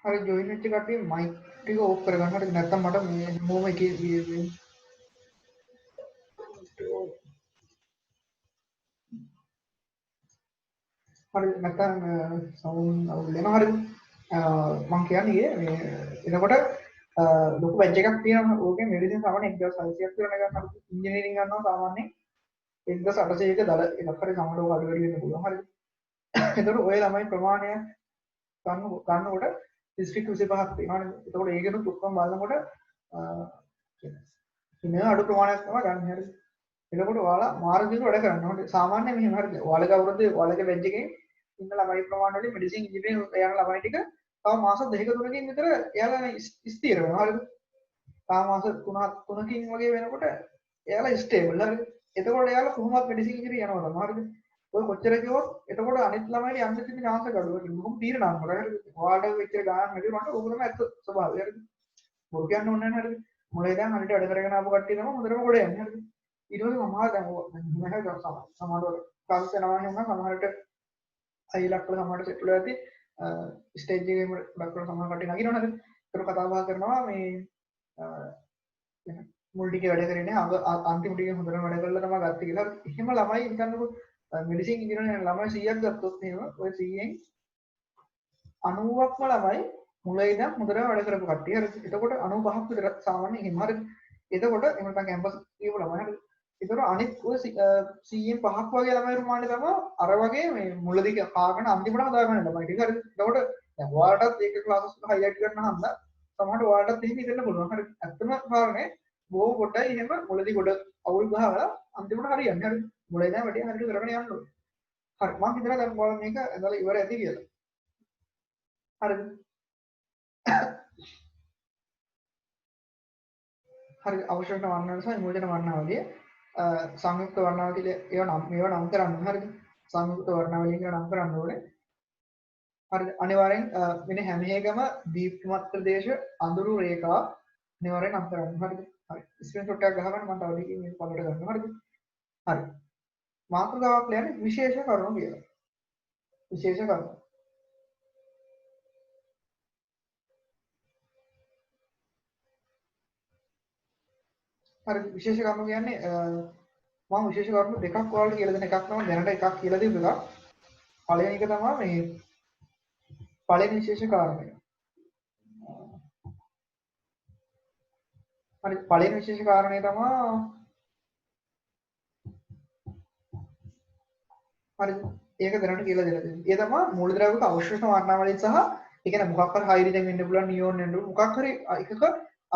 හරි ජොයින් වෙච්ච කට්ටිය මයික් ටික ඕෆ් කරගන්න. හරි නැත්නම් මට මේ හැමෝම එකේ හරි නැත්නම් සවුන්ඩ් අවුල් වෙනවා. හරි මම කියන්නේ මේ එතකොට ලොකු බැච් එකක් තියෙනවා. ඕකේ මෙඩිසින් සාමාන්‍ය 1600ක් විතර ගන්න. හරි ඉන්ජිනියරින් ගන්නවා සාමාන්‍යයෙන් 1800ක දල එකක් හරි සමහරව අඩු වැඩි වෙන්න පුළුවන්. හරි. එතකොට ඔය ළමයි ප්‍රමාණය ගන්නකොට ඩිස්ට්‍රික්ට් 25ක් තියෙනවානේ. එතකොට ඒකෙනුත් ඔක්කොම බලනකොට ඉන්නේ අඩු ප්‍රමාණයක් තමයි ගන්න. හරි. එතකොට ඔයාලා මාර්ගයෙන් වැඩ කරන්න ඕනේ. සාමාන්‍ය මෙහෙම හරිද? ඔයාලගේ අවුරුද්දේ ඔයාලගේ බෙන්ච් එකේ ඉන්න ළමයි ප්‍රමාණය වලින් මෙඩිසින් ඉංජිනේරින් යන ළමයි ටික තව මාස 2-3කින් විතර එයාලා ස්ථිර වෙනවා. හරිද? තව මාස 3කින් වගේ වෙනකොට එයාලා ස්ටේබල්. හරිද? එතකොට එයාලා කොහොමවත් මෙඩිසින් ඉංජිනේරින් යනවා තමයි. හරිද? ඔය කොච්චර කිව්වොත් එතකොට අනිත් ළමයිට යන්න තියෙන chance එක අඩු වෙනවා. මොකද තීරණ අරන් හරිද? ඔයාලට වෙච්ච ගාන නැති වුණාට ඕක තමයි ඇත්ත ස්වභාවය. හරිද? බොරු කියන්න ඕනේ නැහැ. හරිද? මොලේ දැන් අනිත් වැඩ කරගෙන ආපු කට්ටිය තමයි හොඳටම ගොඩ යන්නේ. හරිද? ඊට පස්සේ මම දැන් සමහරවල් ක්ලාස් යනවා නම් සමහරට අයිලක් වල සමහරට සෙට් වෙලා ඇති ස්ටේජ් එකේ ගොඩක් වල සමහර කට්ටිය නගිනවනේ. ඒක කතා බහ කරනවා මේ මුල් ටිකේ වැඩ කරන්නේ අන්තිම ටිකේ හොඳට වැඩ කරලා තමයි ගත්තේ කියලා. එහෙම ළමයි හිතන්නකො මෙඩිසින් ඉංජිනේරින් ළමයි 100ක් ගත්තොත් එහෙම ඔය 100න් 90ක්ම ළමයි මුලින් ඉඳන් හොඳට වැඩ කරපු කට්ටිය. හරි. එතකොට 95ක් විතර සාමාන්‍යයෙන් එහෙම හරි. එතකොට එහෙම නැත්නම් කැම්පස් කියපු ළමයි හරි. ඒතර අනිත් ඔය 100න් 5ක් වගේ ළමයි ප්‍රමාණය තමයි අර වගේ මේ මුලදී කාගෙන අන්තිමට හදාගන්න ළමයි ටික. හරි. එතකොට දැන් ඔයාලටත් ඒක ක්ලාසස් වල හයිලයිට් කරන්න හන්ද සමහරට ඔයාලටත් එහෙම හිතෙන්න පුළුවන්. හරි. ඇත්තම කාරණේ බොහෝ කොටයි එහෙම මුලදී කොට අවුල් ගහලා අන්තිමට හරියන්නේ. හරි. මුලදී දැන් වැඩි හරියට කරගෙන යන්න ඕනේ. හරි. මම හිතනවා දැන් ඔයාලා මේක ඇදලා ඉවර ඇති කියලා. හරිද? හරි අවශ්‍යන වර්ණවල සහ විමෝචන වර්ණාවලිය සංයුක්ත වර්ණාවලිය මේවා නම් කරන්න. හරිද? සංයුක්ත වර්ණාවලිය කියලා නම් කරන්න ඕනේ. හරිද? අනිවාර්යෙන් මෙන්න හැම එකම දීප්තිමත් ප්‍රදේශ අඳුරු රේඛා අනිවාර්යෙන් නම් කරන්න. හරිද? හරි. ස්ක්‍රීන්ෂොට් එකක් ගහගන්න මම තව ටිකකින් මේක පළට ගන්නවා. හරිද? හරි. මාතෘකාවක් කියන්නේ විශේෂ කරුණු කියලා. විශේෂ කරුණු. හරි විශේෂ කරුණු කියන්නේ මම විශේෂ කරුණු දෙකක් ඔයාලට කියලා දෙන එකක් තමයි දැනට එකක් කියලා දීපු එකක්. පළවෙනි එක තමයි මේ පළවෙනි විශේෂ කාරණය. හරි පළවෙනි විශේෂ කාරණය තමයි හරි ඒක දැනට කියලා දෙලා තියෙනවා. ඒ තමයි මූලද්‍රව්‍යක අවශෝෂණ වර්ණාවලිය සහ ඒ කියන්නේ මොකක් හරි හයිඩ්‍රජන් වෙන්න පුළුවන් නියෝන් වෙන්න පුළුවන් මොකක් හරි එකක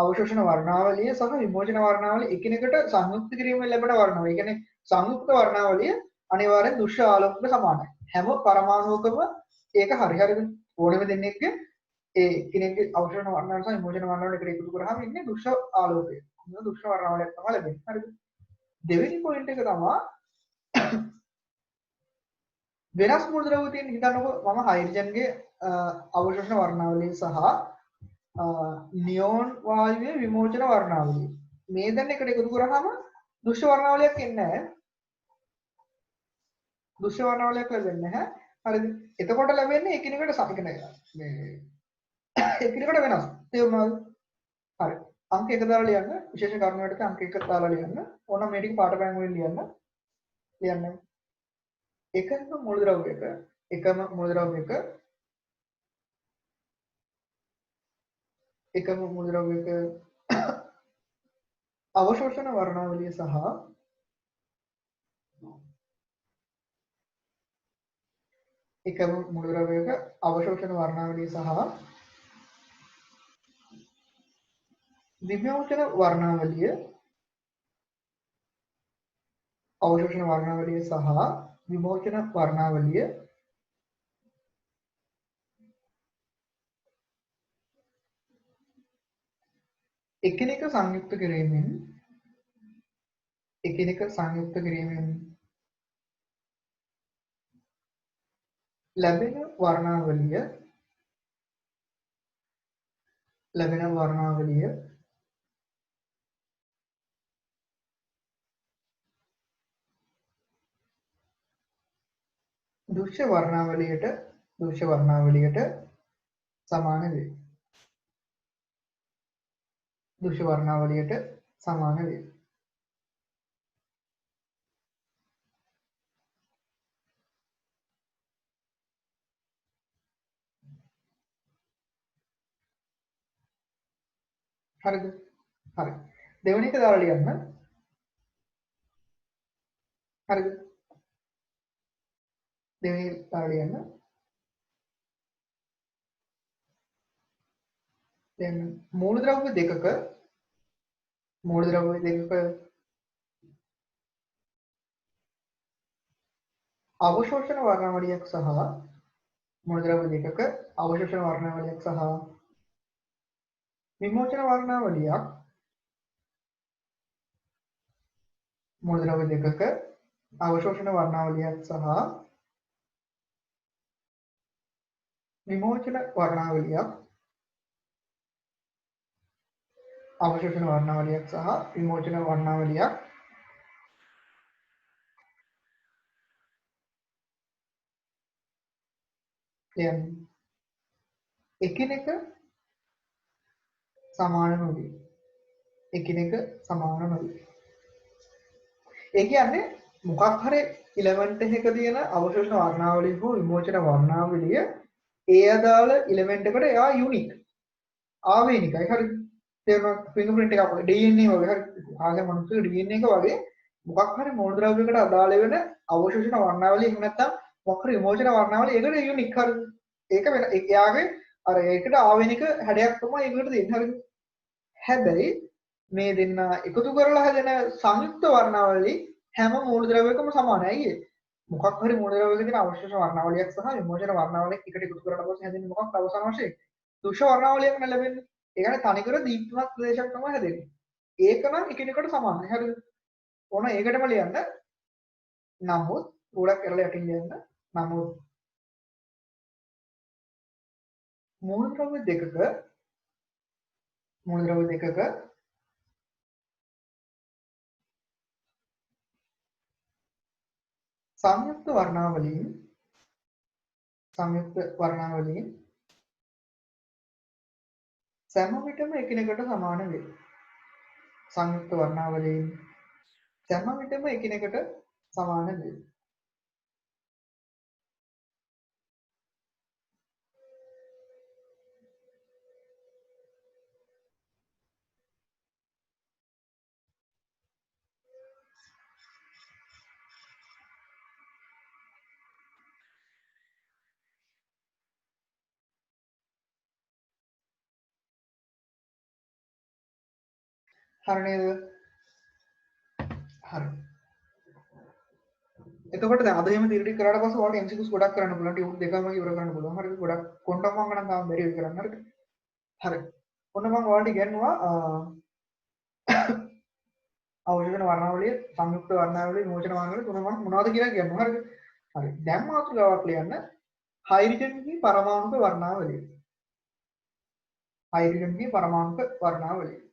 අවශෝෂණ වර්ණාවලිය සහ විමෝචන වර්ණාවලිය එකිනෙකට සංයුක්ත කිරීමෙන් ලැබෙන වර්ණාවලිය. ඒ කියන්නේ සංයුක්ත වර්ණාවලිය අනිවාර්යෙන් දෘශ්‍ය ආලෝකයට සමානයි. හැම පරමාණුවකම ඒක හරි හරිද? ඕනෙම දෙන්නෙක්ගේ ඒ කෙනෙක්ගේ අවශෝෂණ වර්ණාවලිය සහ විමෝචන වර්ණාවලිය එකට එකතු කරාම ඉන්නේ දෘශ්‍ය ආලෝකය. මොන දෘශ්‍ය වර්ණාවලියක් තමයි ලැබෙන්නේ. හරිද? දෙවෙනි පොයින්ට් එක තමයි වෙනස් මූලද්‍රව්‍ය තියෙන හිතන්නකෝ මම හයිඩ්‍රජන්ගේ අවශෝෂණ වර්ණාවලිය සහ නියෝන් වායුවේ විමෝචන වර්ණාවලිය මේ දෙන්න එකට එකතු කරාම දෘශ්‍ය වර්ණාවලියක් එන්නේ නැහැ. දෘශ්‍ය වර්ණාවලියක් ලැබෙන්නේ නැහැ. හරිද? එතකොට ලැබෙන්නේ එකිනෙකට සමකන මේ එකිනෙකට වෙනස්. තේරුණාද? හරි. අංක 1 දාලා ලියන්න. විශේෂ කරුණු වලට අංක 1 දාලා ලියන්න. ඕන මේ ටික පාට පෑන් වලින් ලියන්න. එකම මූලද්‍රව්‍යයක එකම මූලද්‍රව්‍යයක එකම මූලද්‍රව්‍යයක අවශෝෂණ වර්ණාවලිය සහ එකම මූලද්‍රව්‍යයක අවශෝෂණ වර්ණාවලිය සහ විමෝචන වර්ණාවලිය අවශෝෂණ වර්ණාවලිය සහ විමෝචන වර්ණාවලිය එකිනෙක සංයුක්ත කිරීමෙන් ලැබෙන වර්ණාවලිය දෘශ්‍ය වර්ණාවලියට සමාන වේ. දෘශ්‍ය වර්ණාවලියට සමාන වේ. හරිද? හරි. දෙවෙනි එක දාලා ලියන්න. හරිද? දෙවෙනි එක දාලා ලියන්න. දැන් මූලද්‍රව්‍ය දෙකක අවශෝෂණ වර්ණාවලියක් සහ මූලද්‍රව්‍ය දෙකක අවශෝෂණ වර්ණාවලියක් සහ විමෝචන වර්ණාවලියක් මූලද්‍රව්‍ය දෙකක අවශෝෂණ වර්ණාවලියක් සහ විමෝචන වර්ණාවලියක් අවශෝෂණ වර්ණාවලියක් සහ විමෝචන වර්ණාවලියක් දැන් එකිනෙක සමාන නොවේ. එකිනෙක සමාන නොවේ. ඒ කියන්නේ මොකක් හරි එලිමන්ට් එකක තියෙන අවශෝෂණ වර්ණාවලිය හෝ විමෝචන වර්ණාවලිය ඒ අදාළ එලිමන්ට් එකට එයා යුනික්. ආවේනිකයි. හරිද? තේරුණා? ෆින්ගර්ප්‍රින්ට් එකක් වගේ DNA වගේ හරි ආගේ මනුස්සයෙ DNA එක වගේ මොකක් හරි මූලද්‍රව්‍යයකට අදාළ වෙන අවශෝෂණ වර්ණාවලිය එහෙම නැත්නම් මොකක් හරි විමෝචන වර්ණාවලිය ඒකට යුනික්. හරිද? ඒක වෙන එයාගේ අර ඒකට ආවේනික හැඩයක් තමයි ඒකට දෙන්නේ. හරිද? හැබැයි මේ දෙන්න එකතු කරලා හැදෙන සංයුක්ත වර්ණාවලිය හැම මූලද්‍රව්‍යයකම සමානයි. ඇයි මොකක් හරි මූලද්‍රව්‍යයක තියෙන අවශේෂ වර්ණාවලියක් සහ විමෝචන වර්ණාවලියක් එකට එකතු කරලා පස්සේ හැදෙන්නේ මොකක්ද අවසාන වශයෙන්? දෘශ්‍ය වර්ණාවලියක් නේ ලැබෙන්නේ. ඒ කියන්නේ තනිකර දීප්තිමත් ප්‍රදේශයක් තමයි හැදෙන්නේ. ඒක නම් එකිනෙකට සමානයි. හරිද? ඕන ඒකටම ලියන්න. නමුත් ගොඩක් කරලා යටින් ලියන්න. නමුත් මූලද්‍රව්‍ය දෙකක සංයුක්ත වර්ණාවලියෙන් සෑම විටම එකිනෙකට සමාන වේ. සංයුක්ත වර්ණාවලියෙන් සෑම විටම එකිනෙකට සමාන වේ. හරි නේද? හරි. එතකොට දැන් අද එහෙම දිරිටි කරාට පස්සේ ඔයාලට MCQs ගොඩක් කරන්න පුළුවන්. ටියුට් දෙකම ඉවර කරන්න පුළුවන්. හරිද? ගොඩක් කොන්ටම් වංග නම් තාම බැරි වෙයි කරන්න. හරිද? හරි. ඔන්න මම ඔයාලට ඉගෙනුවා අවශෝෂණ වර්ණාවලිය, සංයුක්ත වර්ණාවලිය, විමෝචන වර්ණාවලිය තුන මම මොනවද කියලා කියනවා. හරිද? හරි. දැන් මාතෘකාවක් ලියන්න. හයිඩ්‍රජන්ගේ පරමාණුක වර්ණාවලිය. හයිඩ්‍රජන්ගේ පරමාණුක වර්ණාවලිය.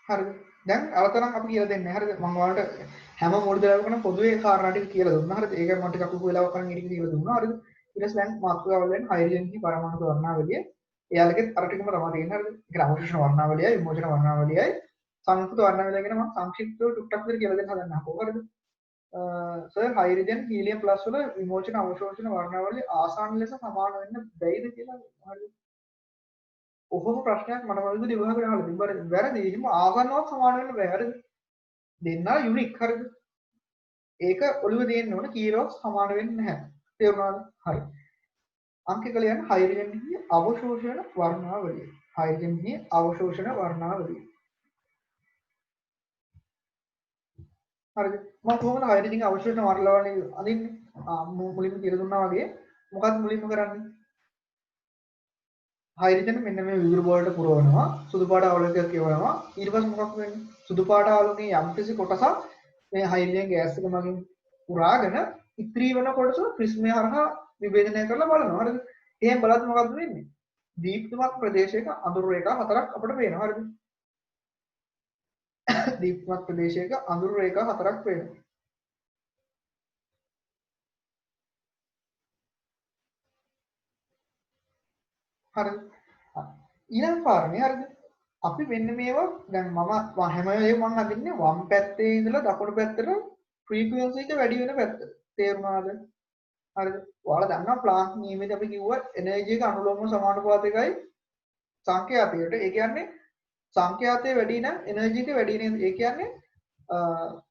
හරිද? දැන් අවතරම් අපි කියලා දෙන්නේ. හරිද? මම ඔයාලට හැම මූලද්‍රව්‍යකම පොදුවේ කාරණා ටික කියලා දුන්නා. හරිද? ඒක මම ටිකක් ලොකු වෙලාවක් කරන් ඉතින් කියලා දුන්නා. හරිද? ඊට පස්සේ දැන් මාතෘකාවල දැන් හයිඩ්‍රජන්ගේ පරමාණුක වර්ණාවලිය. එයාලගේ අර ටිකම තමයි තියෙන්නේ. හරිද? ඒක අවශෝෂණ වර්ණාවලියයි, විමෝචන වර්ණාවලියයි, සංයුක්ත වර්ණාවලිය ගැන මම සංක්ෂිප්තව ටුක්ටක් විතර කියලා දෙන්න හදන්න අපෝ. හරිද? සර් හයිඩ්‍රජන් හීලියම් ප්ලස් වල විමෝචන අවශෝෂණ වර්ණාවලිය ආසන්න ලෙස සමාන වෙන්න බැයිද කියලා. හරිද? ඔහොම ප්‍රශ්නයක් මට වලදී විභාගයට අහලා තිබ්බර වැරදි. එහෙම ආගන්නවත් සමාන වෙන්න බෑ. හරිද? දෙන්නා යුනික්. හරිද? ඒක ඔළුවේ තියෙන්න ඕන කීරොක්ස් සමාන වෙන්නේ නැහැ. තේරුණාද? හරි. අංක එක ලියන්න හයිඩ්‍රජන්ගේ අවශෝෂණ වර්ණාවලිය. හයිඩ්‍රජන්ගේ අවශෝෂණ වර්ණාවලිය. හරිද? මම කොහොමද හයිඩ්‍රජන්ගේ අවශෝෂණ වර්ණාවලිය අඳින්නේ? මුලින්ම කියලා දුන්නා වගේ මොකක්ද මුලින්ම කරන්නේ? හයිඩ්‍රජන් මෙන්න මේ විදුලි බෝලට පුරවනවා, සුදු පාට ආලෝකයක් කියවනවා. ඊට පස්සේ මොකක් වෙන්නේ? සුදු පාට ආලෝකයේ යම්කිසි කොටසක් මේ හයිඩ්‍රජන් ගෑස් එක මගින් පුරාගෙන ඉතිරි වෙන කොටස ප්‍රිස්මය හරහා විභේදනය කරලා බලනවා. හරිද? එහෙන් බලද්දි මොකක්ද වෙන්නේ? දීප්තිමත් ප්‍රදේශයක අඳුරු රේඛා හතරක් අපිට පේනවා. හරිද? දීප්තිමත් ප්‍රදේශයක අඳුරු රේඛා හතරක් පේනවා. හරිද? ඊළඟ කාරණේ හරිද? අපි මෙන්න මේවා දැන් මම හැම වෙලේම මම හදින්නේ වම් පැත්තේ ඉඳලා දකුණු පැත්තට ෆ්‍රීකවන්සි එක වැඩි වෙන පැත්ත. තේරුණාද? හරිද? ඔයාලා දන්නවා ප්ලාන්ක් නියමයට අපි කිව්වා එනර්ජි එක අනුලෝම සමානුපාතිකයි සංඛ්‍යාතයට. ඒ කියන්නේ සංඛ්‍යාතය වැඩි නම් එනර්ජි එක වැඩි නේද? ඒ කියන්නේ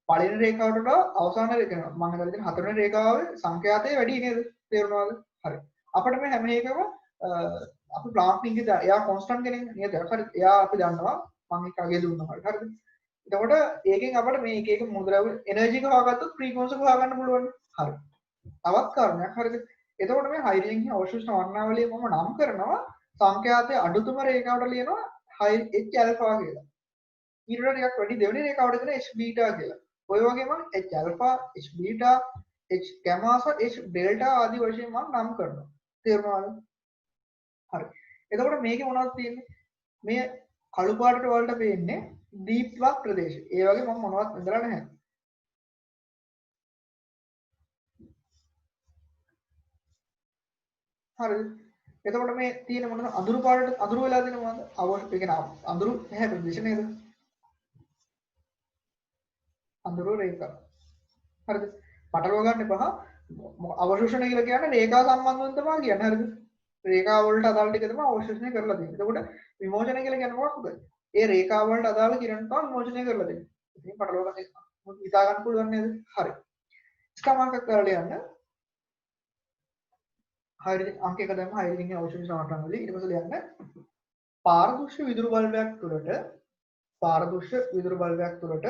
පළවෙනි රේඛාවට වඩා අවසාන රේඛාව මම හිතලා තියෙන හතරවෙනි රේඛාවේ සංඛ්‍යාතය වැඩි නේද? තේරුණාද? හරි. අපිට මේ හැම එකම අපි ප්ලාන්ටින් එක එයා කොන්ස්ටන්ට් කෙනෙක් නේද? හරි. එයා අපි දන්නවා මම එක අගේ දුන්නා. හරිද? එතකොට ඒකෙන් අපිට මේ එක එක මුද්‍රාවල එනර්ජි එක හොයාගත්තොත් ෆ්‍රීකවන්සි එක හොයාගන්න පුළුවන්. හරි. තවත් කාරණයක් හරිද? එතකොට මේ හයිඩ්‍රජන් අවශිෂ්ට වර්ණාවලිය මම නම් කරනවා සංඛ්‍යාතයේ අඩුතම රේඛාවට ලියනවා H alpha කියලා. ඊට වඩා ටිකක් වැඩි දෙවෙනි රේඛාවට දෙන H beta කියලා. ඔය වගේ මම H alpha, H beta, H gamma සහ H delta ආදී වශයෙන් මම නම් කරනවා. තේරුණාද? හරි. එතකොට මේකේ මොනවද තියෙන්නේ? මේ කළු පාටට වලට පේන්නේ දීප්තිමත් ප්‍රදේශ. ඒ වගේ මම මොනවත් ඉඳලා නැහැ. හරිද? එතකොට මේ තියෙන මොනවද? අඳුරු පාටට අඳුරු වෙලා තියෙන මොනවද? අවශ්‍ය ඒ කියන්නේ අඳුරු නැහැ ප්‍රදේශ නේද? අඳුරු රේඛා. හරිද? පටලවා ගන්න එපා. අවශෝෂණය කියලා කියන්නේ රේඛා සම්බන්ධයෙන් තමයි කියන්නේ. හරිද? රේඛා වලට අදාළ ටික තමයි අවශෝෂණය කරලා තියෙන්නේ. එතකොට විමෝචනය කියලා කියන්නේ මොකක්ද? ඒ රේඛා වලට අදාළ කිරණ තමයි විමෝචනය කරලා දෙන්නේ. ඉතින් පටලවා ගන්න හිතා ගන්න පුළුවන් නේද? හරි. ස්කමාංක කරලා යන්න. හයිඩ්‍රජන් අංක එක දැම්ම හයිඩ්‍රජන්ගේ අවශෝෂණ සමට්ටම් වල ඊට පස්සේ ලියන්න පාරදෘශ්‍ය විදුරු බල්බයක් තුළට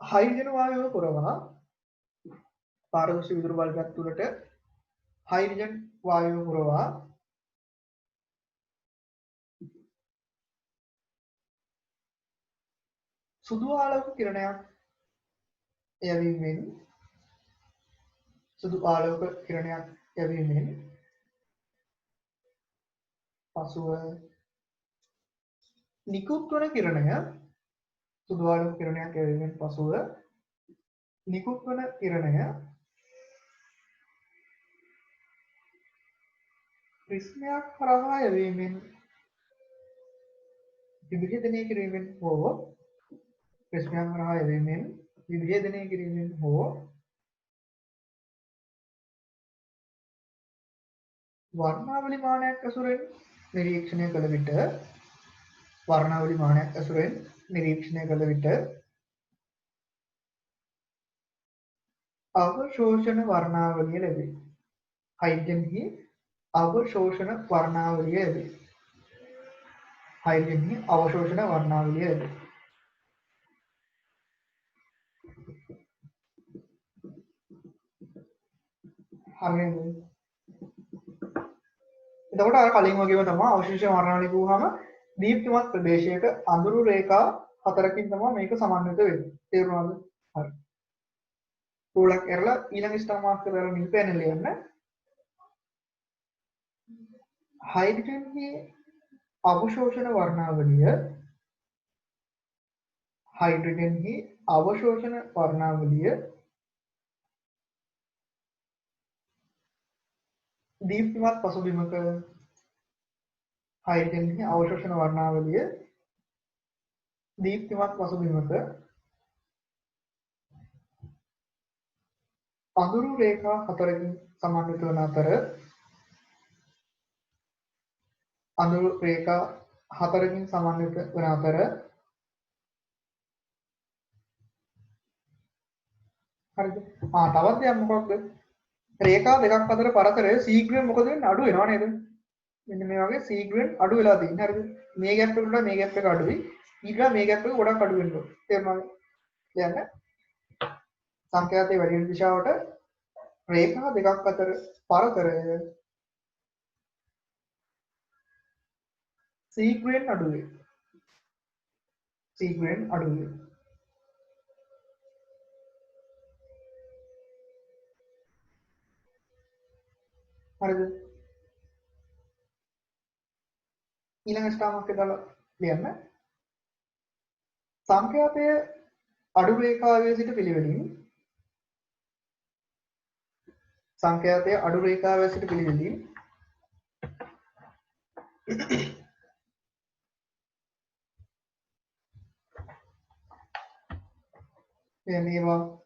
හයිඩ්‍රජන් වායුව පුරවා පාරදෘශ්‍ය විදුරු බල්බයක් තුළට හයිඩ්‍රජන් වායුව පුරවා සුදු ආලෝක කිරණයක් යැවීමෙන් පසුව නිකුත් වන කිරණය සුදු ආලෝක කිරණයක් යැවීමෙන් පසුව නිකුත් වන කිරණය ප්‍රිස්මයක් හරහා යැවීමෙන් විභේදනය කිරීමෙන් හෝ වර්ණාවලි මානයක් ඇසුරෙන් නිරීක්ෂණය කළ විට අවශෝෂණ වර්ණාවලිය ලැබේ. හයිඩ්‍රජන්හි අවශෝෂණ වර්ණාවලිය ලැබේ. හරිද? එතකොට අර කලින් වගේම තමයි අවශේෂ වර්ණාවලිය කිව්වහම දීප්තිමත් ප්‍රදේශයක අඳුරු රේඛා හතරකින් තමයි මේක සමන්විත වෙන්නේ. තේරුණාද? හරි. රූලක් කරලා ඊළඟ ස්ටාර් මාක් කරලා නිල් පෑනෙල් ලියන්න. හයිඩ්‍රජන්ගේ අවශෝෂණ වර්ණාවලිය දීප්තිමත් පසුබිමක අඳුරු රේඛා හතරකින් සමන්විත වන අතර හරිද? තවත් දෙයක් මොකක්ද? රේඛා දෙකක් අතර පරතරය සීග්‍රයෙන් මොකද වෙන්නේ? අඩු වෙනවා නේද? මෙන්න මේ වගේ සීග්‍රයෙන් අඩු වෙලා තියෙනවා. හරිද? මේ ગેප් එකට වඩා මේ ગેප් එක අඩුයි. ඊගා මේ ગેප් එක ගොඩක් අඩු වෙනවා. තේරුණාද? දැන් සංඛ්‍යාතයේ වැඩි වෙන දිශාවට රේඛා දෙකක් අතර පරතරය සීග්‍රයෙන් අඩුයි. හරිද? ඊළඟ ස්ටාමක් දාලා ලියන්න. සංඛ්‍යාතයේ අඩු රේඛාවේ සිට පිළිවෙලින් මේවා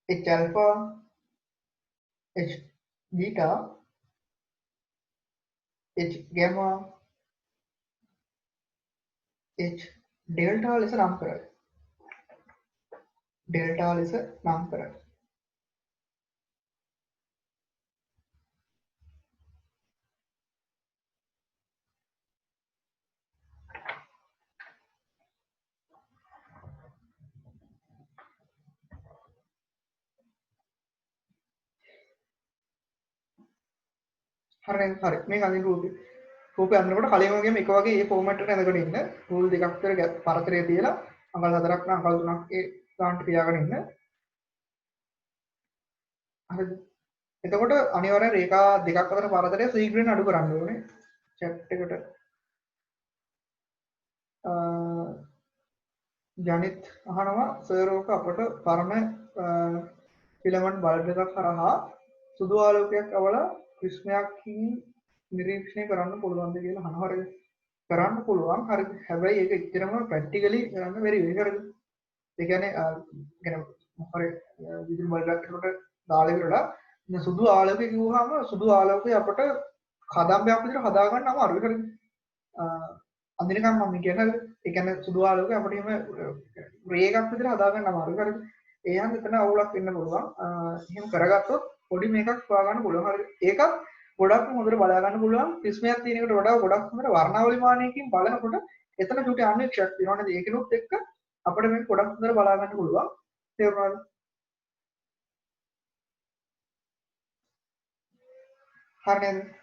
H alpha, H beta, H gamma, H delta ලෙස නම් කරයි. ඩෙල්ටා ලෙස නම් කරයි. හරි හරි මේ කලින් රූපේ අන්නකොට කලින් වගේම එක වගේ මේ ෆෝමැට් එකට ඇඳගෙන ඉන්න රූල් දෙකක් විතර පරතරය තියලා අඟල් 4ක් නම් අඟල් 3ක් ඒ ගානට තියාගෙන ඉන්න. හරිද? එතකොට අනිවාර්යෙන් රේඛා දෙකක් අතර පරතරය ශීඝ්‍රයෙන් අඩු කරන්න ඕනේ. chat එකට ජනිත් අහනවා සර් ඕක අපට පරණ ෆිලමන්ට් බල්බ් එකක් කරහා සුදු ආලෝකයක් අවලා ක්‍රිස්මයක්කින් නිරීක්ෂණය කරන්න පුළුවන්ද කියලා අහනවා. හරිද? කරන්න පුළුවන්. හරිද? හැබැයි ඒක එච්චරම ප්‍රැක්ටිකලි කරන්න බැරි වෙයි. හරිද? ඒ කියන්නේ මොකද විදුලි බල්බ් එකකට දාලා ඉවරලා ඉතින් සුදු ආලෝකය කිව්වහම සුදු ආලෝකය අපට කදම්බයක් විදිහට හදා ගන්න අමාරුයි. හරිද? අඳිනකම් මම කියන්නේ ඒ කියන්නේ සුදු ආලෝකය අපිට එහෙම රේ එකක් විදිහට හදා ගන්න අමාරුයි. හරිද? ඒ යන එතන අවුලක් වෙන්න පුළුවන්. එහෙම කරගත්තොත් පොඩි මේකක් හොයා ගන්න පුළුවන්. හරිද? ඒකත් ගොඩක් හොඳට බලා ගන්න පුළුවන්. ක්‍රිස්මයක් තියෙන එකට වඩා ගොඩක් හොඳට වර්ණාවලි මානයකින් බලනකොට එතන චුටි අන්වීක්ෂයක් තියෙනවා නේද? ඒකිනුත් එක්ක අපිට මේක ගොඩක් හොඳට බලා ගන්න පුළුවන්. තේරුණාද? හරි නේද?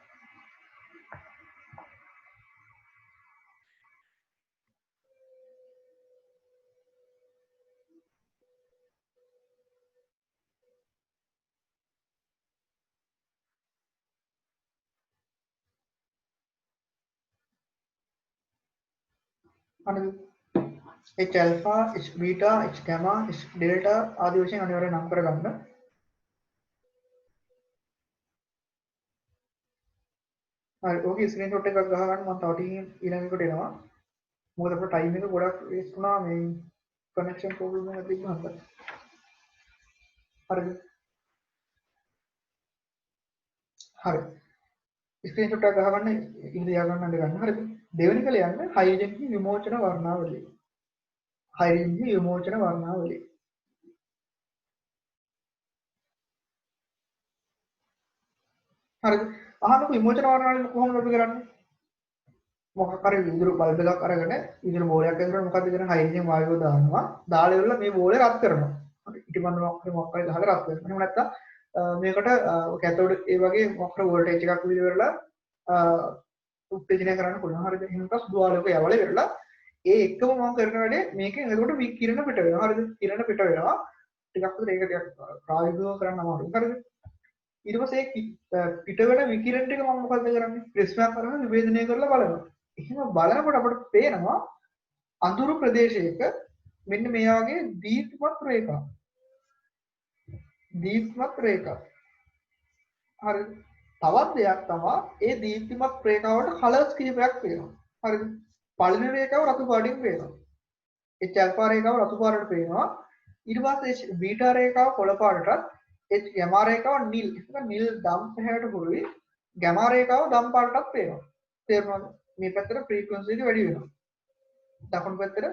හරිද? H alpha, H beta, H gamma, H delta ආදී වශයෙන් අනිවාර්යයෙන් නම් කරගන්න. හරි ඕකේ ස්ක්‍රීන්ෂොට් එකක් ගහ ගන්න මම තව ටිකකින් ඊළඟ එකට එනවා. මොකද අපේ ටයිම් එක ගොඩක් වේස්ට් වුණා මේ කනෙක්ෂන් ප්‍රොබ්ලම් එකක් තිබුණා හින්දා. හරිද? හරි. ස්ක්‍රීන්ෂොට් එකක් ගහ ගන්න ඉන්න තියා ගන්න අඬ ගන්න. හරිද? දෙවෙනි කල යන්න හයිජෙන්කි විමෝචන වර්ණාවලිය. හයිජෙන්කි විමෝචන වර්ණාවලිය. හරිද? අහන්නකො විමෝචන වර්ණාවලිය කොහොමද අපි කරන්නේ? මොකක් හරි විදුරු බල්බ් එකක් අරගෙන විදුරු බෝලයක් ඇතුළට මොකද්ද කරන්නේ හයිඩ්‍රජන් වායුව දානවා දාලා ඉවරලා මේ බෝලේ රත් කරනවා හරි ඉටිපන්දමක් හරි මොකක් හරි ගහලා රත් කරනවා එහෙම නැත්නම් මේකට කැතෝඩ් ඒ වගේ මොකක් හරි වෝල්ටේජ් එකක් විදිහට ඉවරලා උත්තේජනය කරන්න පුළුවන් හරිද එහෙනම් සුදු ආලෝකය යවලා ඉවරලා ඒ එක්කම මම කරන වැඩේ මේකෙන් එතකොට කිරණ පිට වෙනවා හරිද කිරණ පිට වෙනවා ටිකක් උතර ඒක ටිකක් ප්‍රායෝගිකව කරන්න අමාරුයි හරිද ඊට පස්සේ පිට වෙන විකිරණ ටික මම මොකද කරන්නේ ප්‍රිස්මයක් කරලා විභේදනය කරලා බලනවා එහෙම බලනකොට අපිට පේනවා අඳුරු ප්‍රදේශයක මෙන්න මේ වගේ දීප්තිමත් රේඛා. දීප්තිමත් රේඛා. හරිද? තවත් දෙයක් තමයි ඒ දීප්තිමත් රේඛාවට කලර්ස් කිහිපයක් පේනවා. හරිද? පළවෙනි රේඛාව රතු පාටින් පේනවා. H alpha රේඛාව රතු පාටට පේනවා. ඊට පස්සේ H beta රේඛාව කොළ පාටටත් H gamma රේඛාව නිල්. ඒක නිල් දම් පැහැයට පුරුයි. gamma රේඛාව දම් පාටටත් පේනවා. තේරුණාද? මේ පැත්තට ෆ්‍රීකවන්සි එක වැඩි වෙනවා. දකුණු පැත්තට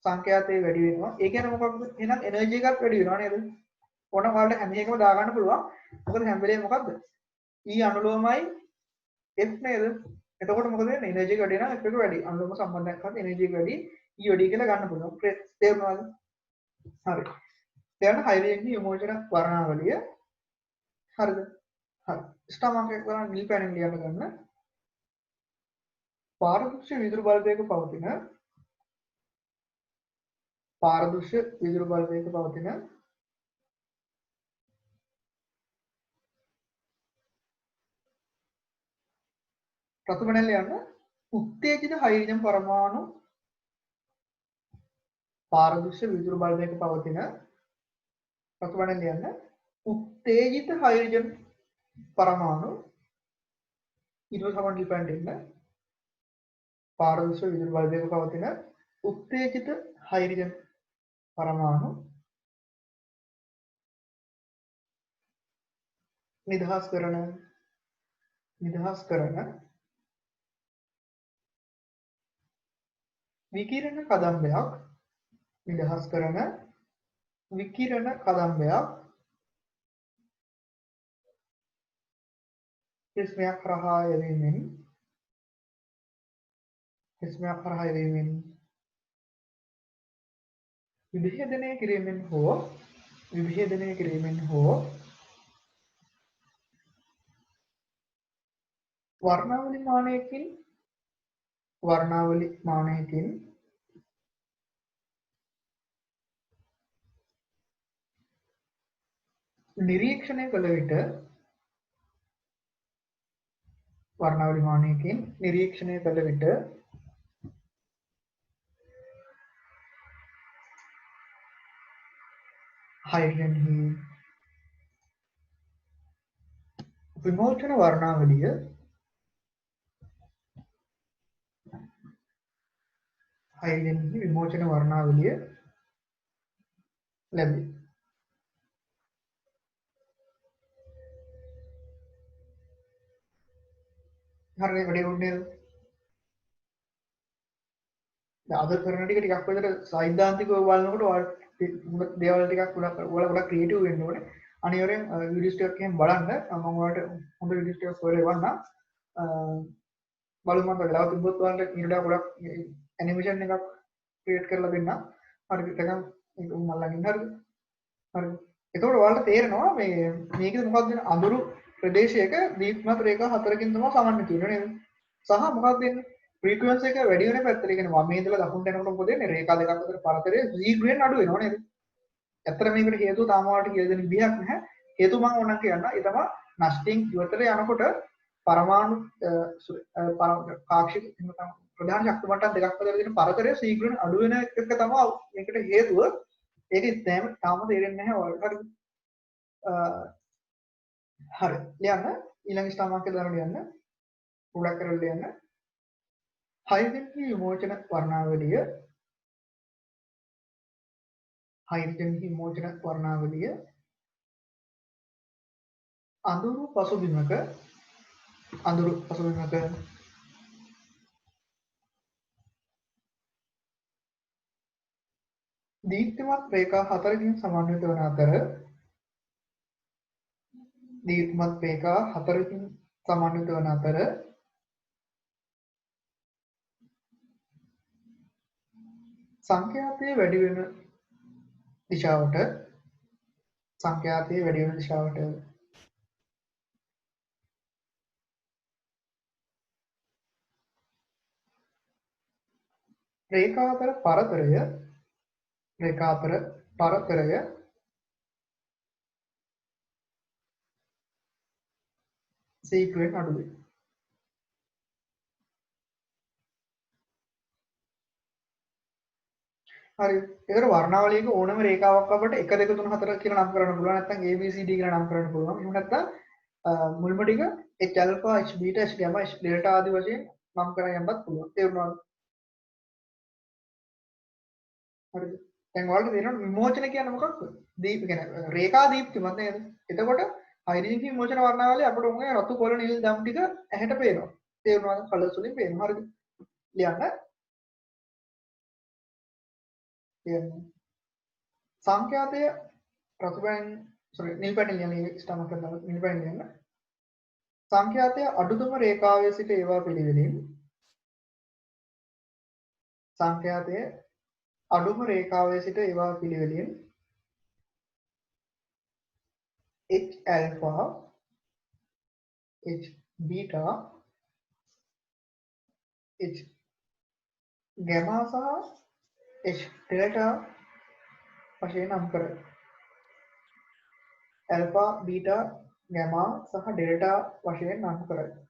සංඛ්‍යාතය වැඩි වෙනවා. ඒ කියන්නේ මොකක්ද? එහෙනම් එනර්ජි එකක් වැඩි වෙනවා නේද? ඕන කාලේ හැම එකම දා ගන්න පුළුවන්. මොකද හැම වෙලේම මොකද්ද? E අනුලෝමයි F නේද? එතකොට මොකද වෙන්නේ? එනර්ජි එක වැඩි නම් F එක වැඩි. අනුලෝම සම්බන්ධයක් හත් එනර්ජි එක වැඩි. E වැඩි කියලා ගන්න පුළුවන්. තේරුණාද? හරි. දැන් හයිඩ්‍රජන් විමෝචන වර්ණාවලිය. හරිද? හරි. ස්ටාමාකයක් කරන් නිල් පැනෙන් ලියන්න ගන්න. පාරදර්ශක විදුලි බල්බයක පවතින පාරදර්ශක විදුලි බල්බයක පවතින රතු පැනල් යන උත්තේජිත හයිඩ්‍රජන් පරමාණු පාරදර්ශක විදුලි බල්බයක පවතින රතු පැනල් යන උත්තේජිත හයිඩ්‍රජන් පරමාණු ඊට සමාන ඩිපෙන්ඩ් ඉන්න පාරදර්ශක විදුලි බල්බයක පවතින උත්තේජිත හයිඩ්‍රජන් පරමාණු නිදහස් කරන විකිරණ කදම්බයක් නිදහස් කරන විකිරණ කදම්බයක් ප්‍රිස්මයක් කරහා යැවීමෙන් විභේදනය කිරීමෙන් හෝ වර්ණාවලි මානයකින් නිරීක්ෂණය කළ විට හයිඩ්‍රජන්හි විමෝචන වර්ණාවලිය ලැබේ. හරියට වැඩි උන්නේ අද කරන ටික ටිකක් විතර සෛද්ධාන්තිකව බලනකොට ඔයාලට දේවල් ටිකක් ඔයාලා ක්‍රියේටිව් වෙන්න ඕනේ. අනිවාර්යෙන් වීඩියෝස් ටිකක් එහෙම බලන්න. මම ඔයාලට හොඳ වීඩියෝස් ටිකක් හොයලා එවන්නම්. බලමු මම වෙලාව තිබ්බොත් ඔයාලට ඊළඟ ගොඩක් ඇනිමේෂන් එකක් ක්‍රියේට් කරලා දෙන්න. හරිද? ටිකක් ඒක මල්ලකින් හරිද? හරි. එතකොට ඔයාලට තේරෙනවා මේකද මොකක්ද අඳුරු ප්‍රදේශයක දීප්තිමත් රේඛා හතරකින් තමයි සමන්විත වෙන්නේ නේද? සහ මොකක්ද වෙන්නේ? ෆ්‍රීකවන්සි එක වැඩි වෙන පැත්තට. ඒ කියන්නේ වමේ ඉඳලා දකුණට යනකොට මොකද වෙන්නේ? රේඛා දෙකක් අතර පරතරය ශීඝ්‍රයෙන් අඩු වෙනවා නේද? ඇත්තට මේකට හේතුව තාම ඔයාලට කියලා දෙන්න විදිහක් නැහැ. හේතුව මම ඕනනම් කියන්න. ඒ තමයි නෂ්ටින් ඉවතට යනකොට පරමාණු පාක්ෂික ප්‍රධාන ශක්ති මට්ටම් දෙකක් අතර තියෙන පරතරය ශීඝ්‍රයෙන් අඩු වෙන එක තමයි මේකට හේතුව. ඒක තාම තේරෙන්නේ නැහැ ඔයාලට. හරිද? හරි. ලියන්න. ඊළඟ ස්ථානාංකය දාලා ලියන්න. උඩක් කරලා ලියන්න. හයිඩ්‍රජන්හි විමෝචන වර්ණාවලිය අඳුරු පසුබිමක දීප්තිමත් රේඛා හතරකින් සමන්විත වන අතර සංඛ්‍යාතයේ වැඩි වෙන දිශාවට රේඛා අතර පරතරය සීක්‍රෙන් අඩු වේ. හරි. ඒතර වර්ණාවලියක ඕනම රේඛාවක් අපිට 1 2 3 4 කියලා නම් කරන්න පුළුවන්. නැත්නම් A B C D කියලා නම් කරන්න පුළුවන්. එහෙම නැත්නම් මුල්ම ටික H alpha H beta H gamma H delta ආදී වශයෙන් නම් කරන් යන්නත් පුළුවන්. තේරුණාද? හරිද? දැන් ඔයාලට තේරෙනවා විමෝචන කියන්නේ මොකක්ද? දීප කියන්නේ රේඛා දීප්තිමත් නේද? එතකොට හයිඩ්‍රජන් විමෝචන වර්ණාවලිය අපිට උන්ගේ රතු කොළ නිල් දම් ටික ඇහැට පේනවා. තේරුණාද? කලර්ස් වලින් පේනවා. හරිද? ලියන්න. සංඛ්‍යාතය නිල් පැණි ලියන්න ස්ටාමක් කරලා නිල් පැණි ලියන්න. සංඛ්‍යාතය අඩුතම රේඛාවේ සිට ඒවා පිළිවෙලින් H alpha H beta H gamma සහ H delta වශයෙන් නම් කරයි. alpha beta gamma සහ delta වශයෙන් නම් කරයි.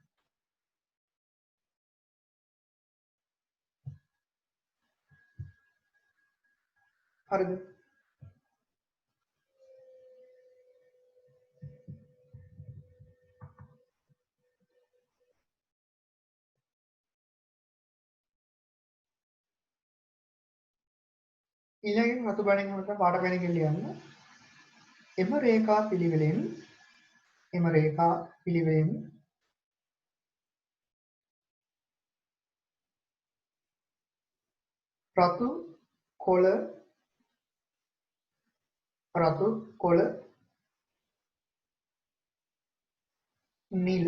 හරිද? ඊළඟට රතු පැණින් නැත්නම් පාට පැණින් ලියන්න. එම රේඛා පිළිවෙලින් රතු කොළ නිල්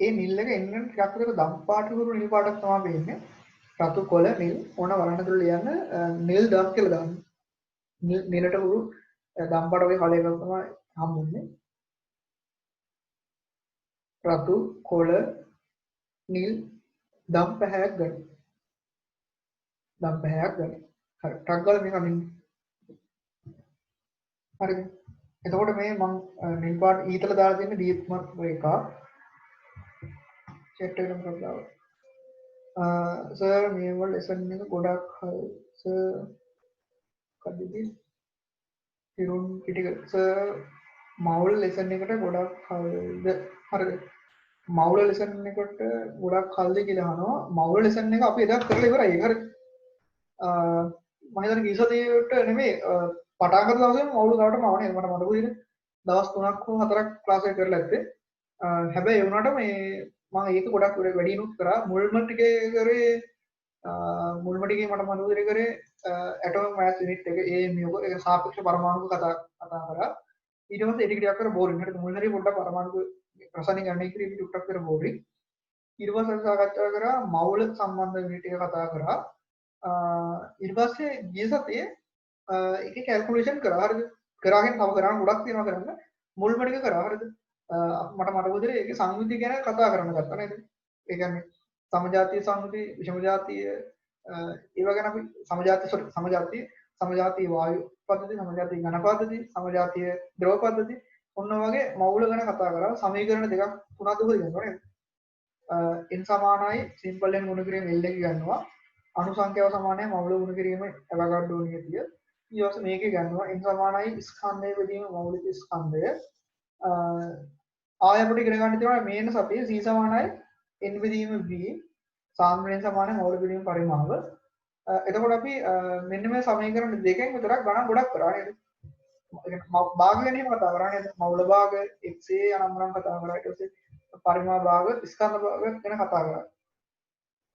ඒ නිල් එක එන්න ටිකක් විතර දම් පාට කරු නිල් පාටක් තමයි වෙන්නේ. රතු කොළ නිල් ඕන වරණ තුල ලියන්න නිල් දම් කියලා දාන්න. නිලට උරු දම් පාට වගේ කලර් එකක් තමයි හම්බුන්නේ. රතු කොළ නිල් දම් පැහැයක් ගන්න. හරි. ටක් ගාලා මේක අමින්. හරිද? එතකොට මේ මම නිල් පාට ඊතල දාලා තියෙන දීප්තිමත් රේඛා චැට් එකකට කරලා සර් මේ වල ලෙසන් එක ගොඩක් සර් කද්දිදී ඉරුන් පිටික සර් මවුල් ලෙසන් එකට ගොඩක් කල්ද හරිද මවුල් ලෙසන් එකට ගොඩක් කල්ද කියලා අහනවා මවුල් ලෙසන් එක අපි එදා කරලා ඉවරයි ඒක හරිද මම හිතන්නේ ගිසතියට නෙමෙයි පටන් ගන්න දවසේ මවුල් ගාවට මවන්නේ මට මතක විදිහට දවස් 3ක් හෝ 4ක් ක්ලාස් එක කරලා ඇත්තේ හැබැයි ඒ වුණාට මේ මම ඒක ගොඩක් වැඩි නුත් කරා මුල්ම ටිකේ කරේ මුල්ම ටිකේ මට මතක විදිහට කරේ ඇටොමික් මෑත් යුනිට් එක AMU එක සාපේක්ෂ පරමාණු කතා කරා ඊට පස්සේ ඒක ටිකක් කර බෝරින් හරිද මුල් හරිය පොඩ්ඩක් පරමාණු රසායනික ගණනය කිරීම ටිකක් කර බෝරින් ඊට පස්සේ සාකච්ඡා කරා මවුල සම්බන්ධ යුනිට් එක කතා කරා ඊට පස්සේ ගිය සතියේ ඒකේ කැල්කියුලේෂන් කරා හරිද කරාගෙන තව කරන්න ගොඩක් තියෙනවා කරන්න මුල්ම ටික කරා හරිද මට මතක විදිහට ඒකේ සංයුති ගැන කතා කරන්න ගත්තා නේද ඒ කියන්නේ සමජාතීය සංයුති විෂම ජාතීය ඒව ගැන අපි සමජාතීය වායු පද්ධති සමජාතීය ඝන පද්ධති සමජාතීය ද්‍රව පද්ධති ඔන්න වගේ මවුල ගැන කතා කරා සමීකරණ දෙකක් තුනක් දුක දෙනවා නේද n සමානයි සිම්පල් n ගුණ කිරීම l එක ගන්නවා අණු සංඛ්‍යාව සමානයි මවුල ගුණ කිරීම අවගාඩ්‍රෝ නියතිය ඊට මේකේ ගන්නවා n සමානයි ස්කන්ධය බෙදීම මෞලික ස්කන්ධය ආය අපිට ඉගෙන ගන්න තියෙනවා මේන සතියේ c සමානයි n බෙදීම v සාන්ද්‍රණය සමානයි මවුල බෙදීම පරිමාව එතකොට අපි මෙන්න මේ සමීකරණ දෙකෙන් විතරක් ගණන් ගොඩක් කරා නේද භාග ගැන කතා කරා නේද මවුල භාග xa අනම්මනම් කතා කරා ඊට පස්සේ පරිමාව භාග ස්කන්ධ භාග ගැන කතා කරා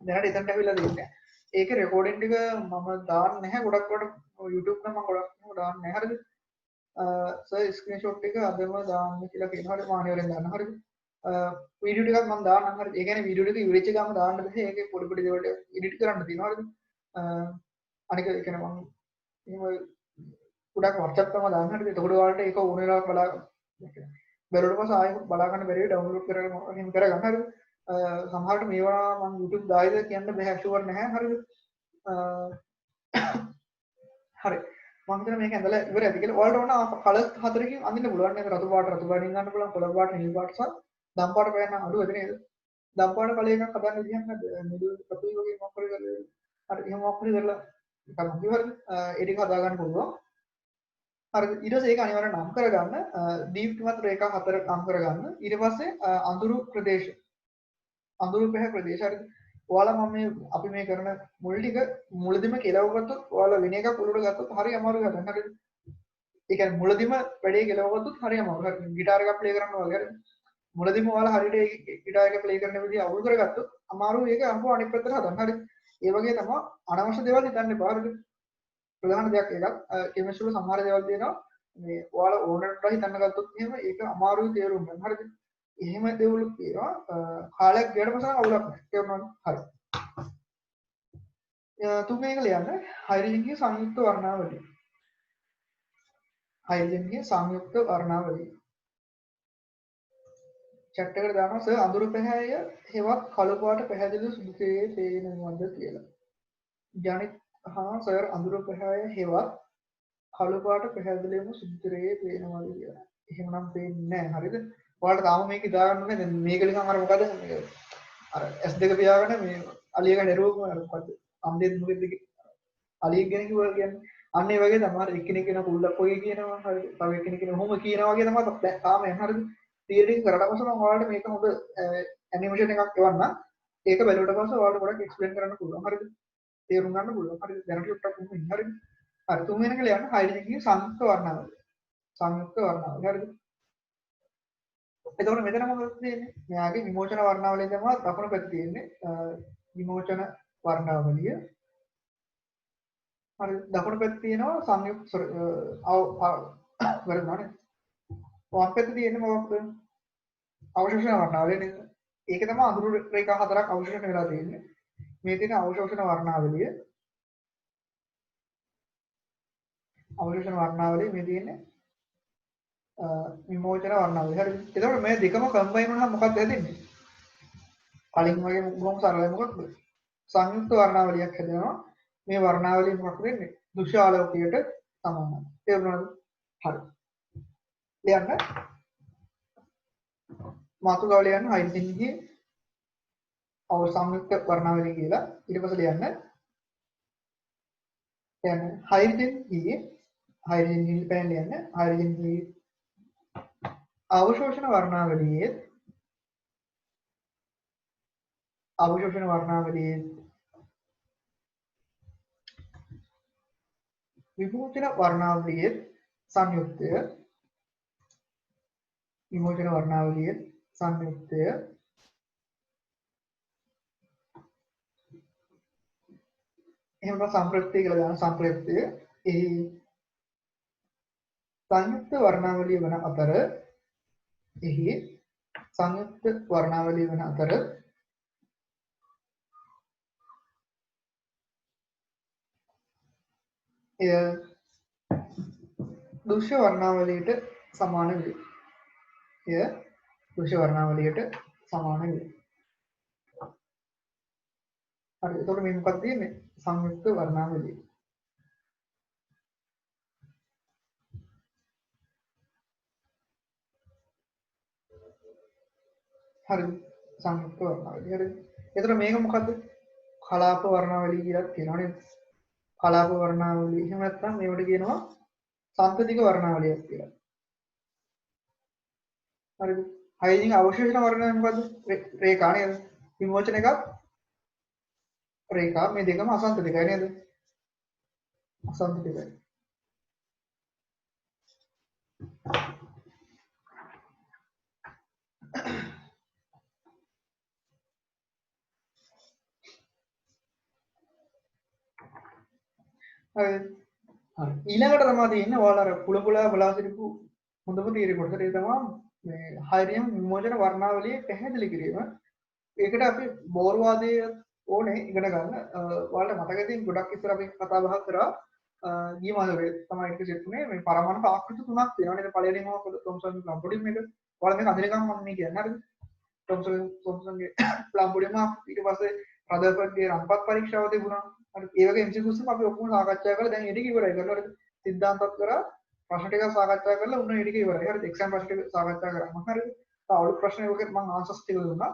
දැනට එතනට අවිලා දෙන්නේ ඒකේ රෙකෝඩින් ටික මම දාන්නේ නැහැ ගොඩක් කොට YouTube එක මම ගොඩක් දාන්නේ නැහැ හරිද සර් ස්ක්‍රීන්ෂොට් එක අදම දාන්න කියලා කියනවා හරිද මානියවරෙන් දාන්න හරිද වීඩියෝ ටිකක් මම දාන්නම් හරිද ඒ කියන්නේ වීඩියෝ ටික ඉවරෙච්ච ගමන් දාන්න බෑ ඒකේ පොඩි පොඩි දේවල් එඩිට් කරන්න තියෙනවා හරිද අනික ඒ කියන්නේ මම එහෙම ගොඩක් WhatsApp එකම දාන්න හරිද එතකොට ඔයාලට ඒක ඕන වෙලාවක බලා බැලුවට පස්සේ ආයෙත් බලා ගන්න බැරි ඩවුන්ලෝඩ් කරගෙන එහෙම කරගන්න හරිද සමහරට මේවා මම YouTube දායිද කියන්න බෑ ෂුවර් නැහැ හරිද හරි මම හිතන මේක ඇඳලා ඉවර ඇති කියලා ඔයාලට ඕන කලර් හතරකින් අඳින්න පුළුවන් නේද රතු පාටින් ගන්න පුළුවන් කොළ පාට නිල් පාට සහ දම් පාට පෑන්න අඩු වෙද නේද දම් පාට කලර් එකක් හදන්න විදිහක් නැද්ද නිල් රතුයි වගේ මොකක් හරි කරලා හරි එහෙම මොකක් හරි කරලා කරමු හරිද ඒ ටික හදා ගන්න පුළුවන් හරිද ඊට පස්සේ ඒක අනිවාර්යෙන් නම් කරගන්න දීප්තිමත් රේඛා හතරක් නම් කරගන්න ඊට පස්සේ අඳුරු ප්‍රදේශ අඳුරු පැහැ ප්‍රදේශ හරිද ඔයාලා මම මේ අපි මේ කරන මුල් ටික මුලදිම කෙලව ගත්තොත් ඔයාලා වෙන එකක් උඩට ගත්තොත් හරි අමාරුයි ගන්න හරිද ඒ කියන්නේ මුලදිම වැඩේ කෙලව ගත්තොත් හරි අමාරුයි හරි গিitar එකක් ප්ලේ කරනවා වගේ හරිද මුලදිම ඔයාලා හරියට গিitar එක ප්ලේ කරන විදිහ අවුල් කරගත්තොත් අමාරුයි ඒක අම්බෝ අනිත් පැත්තට හදන්න හරිද ඒ වගේ තමයි අනවශ්‍ය දේවල් හිතන්න එපා හරිද ප්‍රධාන දෙයක් එකක් කෙමිස්ට්‍රි වල සමහර දේවල් දෙනවා මේ ඔයාලා ඕනට හිතන්න ගත්තොත් එහෙම ඒක අමාරුයි තේරුම් ගන්න හරිද එහෙම දේවල් කියනවා කාලයක් ගියට පස්සේ අවුලක් නැහැ තේරුණාද හරි තුන්වෙනි එක ලියන්න හයිඩ්‍රජන්ගේ සංයුක්ත වර්ණාවලිය හයිඩ්‍රජන්ගේ සංයුක්ත වර්ණාවලිය chat එකට දානවා සර් අඳුරු පැහැය හෙවත් කළු පාට පැහැදිලි සුදුසේ පේනවද කියලා ජනිත් හා සර් අඳුරු පැහැය හෙවත් කළු පාට පැහැදිලිවම සුදුසේ පේනවද කියලා එහෙමනම් පේන්නේ නැහැ හරිද ඔයාලට තාම මේක ඉදා ගන්න ඕනේ දැන් මේක නිකන් අර මොකද අර S2 පියාගෙන මේ අලියක නෙරුවම අර මොකද අම්දෙන් මොකද අලියෙක් ගැන කිව්වා කියන්නේ අන්න ඒ වගේ තමයි එක්කෙනෙක් කෙනා කුල්ලප්පෝයි කියනවා හරිද තව එක්කෙනෙක් කෙනා ඔහොම කියනවා වගේ තමයි තාම යන හරිද තියරිටින් කරලා පස්සේ මම ඔයාලට මේක හොඳ ඇනිමේෂන් එකක් එවන්න ඒක බැලුවට පස්සේ ඔයාලට ගොඩක් එක්ස්ප්ලেইন කරන්න පුළුවන් හරිද තේරුම් ගන්න පුළුවන් හරිද දැනට ටිකක් උන් හරිද හරි තුන්වෙනි එක ලියන්න හයිඩ්‍රජන් එකේ සංයුක්ත වර්ණාවලිය. සංයුක්ත වර්ණාවලිය. හරිද? එතකොට මෙතන මොකද තියෙන්නේ? මෙයාගේ විමෝචන වර්ණාවලිය තමයි දකුණු පැත්තේ තියෙන්නේ. විමෝචන වර්ණාවලිය. හරි දකුණු පැත්තේ තියෙනවා සංයුක්ත වර්ණාවලිය. වම් පැත්තේ තියෙන්නේ මොකක්ද? අවශෝෂණ වර්ණාවලිය නේද? ඒක තමයි අඳුරු රේඛා හතරක් අවශෝෂණය වෙලා තියෙන්නේ. මේ තියෙන අවශෝෂණ වර්ණාවලිය. අවශෝෂණ වර්ණාවලිය මේ තියෙන්නේ විමෝචන වර්ණාවලිය. හරිද? එතකොට මේ දෙකම කම්බයින් වුණාම මොකක්ද හැදෙන්නේ? කලින් වගේ බොහොම සරලයි මොකක්ද? සංයුක්ත වර්ණාවලියක් හැදෙනවා. මේ වර්ණාවලිය මොකක්ද වෙන්නේ? දෘශ්‍ය ආලෝකයට සමානයි. තේරුණාද? හරි. ලියන්න. මාතෘකාව ලියන්න හයිඩ්‍රජන්ගේ සංයුක්ත වර්ණාවලිය කියලා. ඊට පස්සේ ලියන්න. කියන්නේ හයිඩ්‍රජන්ගේ පැන ලියන්න. හයිඩ්‍රජන්ගේ අවශෝෂණ වර්ණාවලියේ විමෝචන වර්ණාවලියේ සංයුක්තය එහෙම සම්ප්‍රයුක්තය කියලා දාන සංයුක්ත වර්ණාවලිය වන අතර එය දෘශ්‍ය වර්ණාවලියට සමාන වේ. හරි එතකොට මේ මොකක්ද තියෙන්නේ? සංයුක්ත වර්ණාවලිය. හරි සංයුක්ත වර්ණාවලිය. හරි එතකොට මේක මොකද්ද? කලාප වර්ණාවලිය කියලා කියනවා නේද? කලාප වර්ණාවලිය. එහෙම නැත්නම් මේවට කියනවා සන්තතික වර්ණාවලියක් කියලා. හරිද? හයිඩ්‍රජන් අවශෝෂණ වර්ණය මොකද්ද? රේඛා නේද? විමෝචන එකක් රේඛා මේ දෙකම අසන්තතිකයි නේද? අසන්තතිකයි. හරි ඊළඟට තමයි තියෙන්නේ ඔයාලා අර පුල පුලා බලා සිටපු හොඳම තීරය කොටස ඒ තමයි මේ හයිඩ්‍රජන් විමෝචන වර්ණාවලිය පැහැදිලි කිරීම. ඒකට අපි බෝර් වාදය ඕනේ ඉගෙන ගන්න. ඔයාලට මතක තියෙන ගොඩක් ඉස්සර අපි කතා බහ කරා ගිය මාසෙ තමයි ඒක සිද්ධුනේ මේ පරමාණු ආකෘති තුනක් තියෙනවා නේද? පළවෙනිම මොකද තොම්සන් ප්ලම්බොඩියම් එක. ඔයාලා මේක අඳිනකම් මම මේ කියන්නේ හරිද? තොම්සන්ගේ ප්ලම්බොඩියම් ඊට පස්සේ රදර්ෆර්ඩ්ගේ රම්පත් පරීක්ෂාව තිබුණා. හරි ඒ වගේ MCQs අපි ඔක්කොම සාකච්ඡා කරලා දැන් ඊට ඉවරයි කරලා හරිද? සිද්ධාන්තත් කරා ප්‍රශ්න ටික සාකච්ඡා කරලා උන්න ඊට ඉවරයි. හරිද? එක්සෑම් ප්‍රශ්න ටික සාකච්ඡා කරා. මම හරිද? අවුල් ප්‍රශ්න වලට මම ආන්සර්ස් ටික දුන්නා.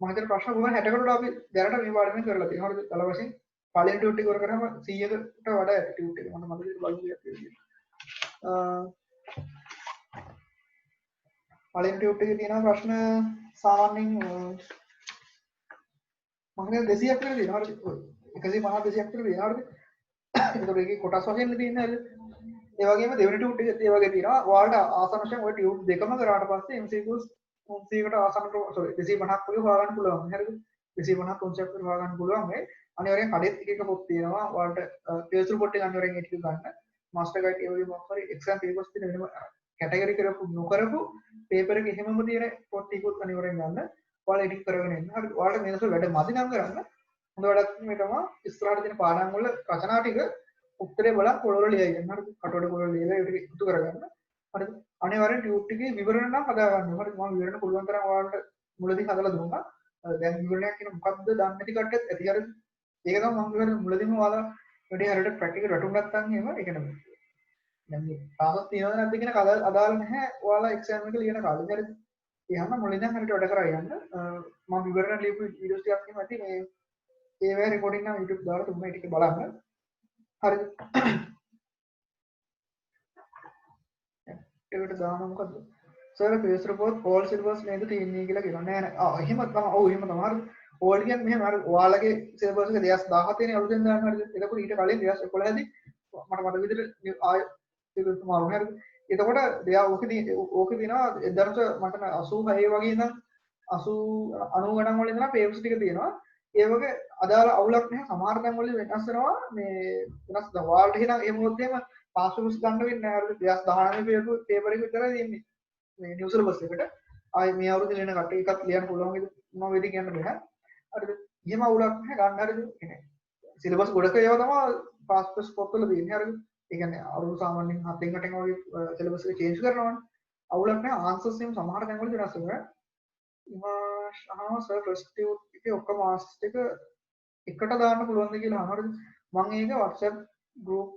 මම හිතන ප්‍රශ්න ගොඩක් 60කට අපි දැනට මේ පාඩමෙන් කරලා තියෙනවා. හරිද? තල වශයෙන් පළවෙනි ටියුට් එක ඉවර කරාම 100කට වඩා ඇති ටියුට් එක. මම මතකයි බලමු පළවෙනි ටියුට් එකේ තියෙන ප්‍රශ්න සාමාන්‍යයෙන් මම හිතන්නේ 200ක් විතර තියෙනවා. හරිද? 150 200ක් විතර තියෙනවා. හරිද? ඒතකොට ඒකේ කොටස් වශයෙන් තියෙන්නේ හරිද? ඒ වගේම දෙවෙනි ටියුට් එකේ ඒ වගේ තියෙනවා. ඔයාලට ආසන්න වශයෙන් ඔය ටියුට් දෙකම කරාට පස්සේ MCQs 300කට ආසන්න සෝරි 250ක් වගේ හොයාගන්න පුළුවන්. හරිද? 250ක් 300ක් වගේ හොයාගන්න පුළුවන්. මේ අනිවාර්යෙන් කඩේත් එක එක පොත් තියෙනවා. ඔයාලට පේස් රිපෝට් එක අනිවාර්යෙන් ඒ ටික ගන්න. මාස්ටර් ගයිඩ් ඒ වගේ මොකක් හරි එක්සෑම් පේපර්ස් තියෙන වෙනම කැටගරි කරපු නොකරපු පේපර් එක එහෙමම තියෙන පොත් ටිකත් අනිවාර්යෙන් ගන්න. ඔයාලා එඩිට් කරගෙන ඉන්න. හරි. ඔයාලට මේක වැඩ මදි නම් කරන්න. හොඳ වැඩක් මේ තමයි ඉස්සරහට තියෙන පාඩම් වල රචනා ටික උත්තරේ බලන් පොළවල ලියයි ගන්න. හරිද? කටවල පොළවල ලියලා ඒක ටික ඉක්තු කරගන්න. හරිද? අනිවාර්යෙන් ටියුට් එකේ විවරණ නම් හදා ගන්න. හරිද? මම විවරණ පුළුවන් තරම් ඔයාලට මුලදී හදලා දුන්නා. දැන් විවරණයක් කියන මොකක්ද දන්නේ නැති කට්ටියත් ඇති. හරිද? ඒක තමයි මම කියන්නේ මුලදීම ඔයාලා වැඩි හරියට ප්‍රැක්ටිකල් රටුම් ගත්තාම එහෙම ඒක නෙමෙයි. දැන් මේ තාසස් තියෙනවද නැද්ද කියන කතාව අදාළ නැහැ. ඔයාලා එක්සෑම් එක ලියන කාලේ. හරිද? එහෙනම් මුලින්ම හරියට වැඩ කරා යන්න. මම විවරණ ලියපු වීඩියෝස් ටිකක් එහෙම ඇති මේ ඒවැ රෙකෝඩින් නම් YouTube දාලා තුන්වෙනි ටික බලන්න. හරිද? ඒකට දාන මොකද්ද? Sir pace report all syllabus නේද තියෙන්නේ කියලා කියනවා. නෑ නෑ. එහෙම තමයි. ඔව් එහෙම තමයි. හරිද? ඕල් කියන්නේ මෙහෙම අර ඔයාලගේ සිලබස් එක 2017 නේ අලුතෙන් දාන්න හරිද? එතකොට ඊට කලින් 2011 දී මට මතක විදිහට ආය සිලබස් මාරු හරිද? එතකොට දෙයා ඕකේ දිනවා 1986 වගේ ඉඳන් 80 90 ගණන් වල ඉඳලා පේපර්ස් ටික තියෙනවා. ඒ වගේ අදාළ අවුලක් නැහැ. සමහර තැන් වල වෙනස් වෙනවා. මේ වෙනස් ඔයාලට එහෙනම් ඒ මොකද එහෙම පාස් පේපර්ස් ගන්න වෙන්නේ නැහැ. හරිද? 2019 පේපර් එක විතරයි තියෙන්නේ. මේ නිව් සිලබස් එකට. ආයේ මේ අවුරුද්දේ ලියන කට්ටිය එකක් ලියන්න පුළුවන් වේද මොනවා වේද කියන්න බෑ. හරිද? එහෙම අවුලක් නැහැ ගන්න හරිද? කියන්නේ සිලබස් ගොඩක ඒවා තමයි පාස් පේපර්ස් පොත්වල තියෙන්නේ. හරිද? ඒ කියන්නේ අවුරුදු සාමාන්‍යයෙන් 7න් 8න් වගේ සිලබස් එක චේන්ජ් කරනවානේ. අවුලක් නැහැ. ආන්සර්ස් එහෙම සමහර තැන් වල වෙනස් වෙනවා. සර් ප්‍රස්ටිටියුට් එකේ ඔක්කොම ආන්සර්ස් ටික එකට දාන්න පුළුවන්ද කියලා අහනවාද මම ඒක WhatsApp group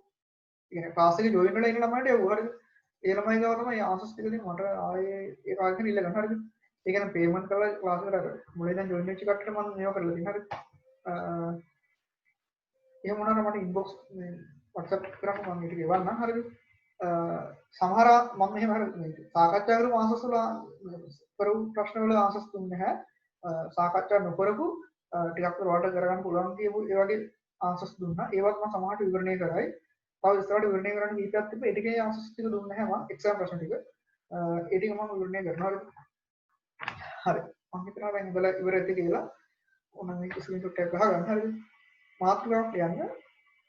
කියන්නේ ක්ලාස් එකේ ජොයින් වෙලා ඉන්න ළමයින්ට ඒව හරිද ඒ ළමයි ගාව තමයි ආන්සර්ස් ටික දෙන්නේ මට ආයේ ඒක ආගෙන ඉල්ල ගන්න හරිද ඒ කියන්නේ පේමන්ට් කරලා ක්ලාස් එකට අර මුලින් දැන් ජොයින් වෙච්ච කට්ටියට මම මේව කරලා දෙන්න හරිද එහෙම වුණාට මට ඉන්බොක්ස් මේ WhatsApp කරාම මම ඒක ගෙවන්නම් හරිද සමහර මම මෙහෙම හරිද සාකච්ඡා කරපු ආන්සර්ස් වල කරපු ප්‍රශ්න වල ආන්සර්ස් දුන්නේ නැහැ සාකච්ඡා නොකරපු ටිකක් වලට කරගන්න පුළුවන් කියපු ඒ වගේ ආන්සර්ස් දුන්නා. ඒවත් මම සමහරට විවරණය කරයි. තව ඉස්සරහට විවරණය කරන්න කීපයක් තිබ්බා. ඒ ටිකේ ආන්සර්ස් ටික දුන්නේ නැහැ මම එක්සෑම් ප්‍රශ්න ටික. ඒ ටික මම විවරණය කරනවා. හරි. මම හිතනවා දැන් ඉවල ඉවර ඇති කියලා. ඕනම් මේක ස්ක්‍රීන්ෂොට් එකක් ගහගන්න හරිද? මාතෘකාවක් ලියන්න.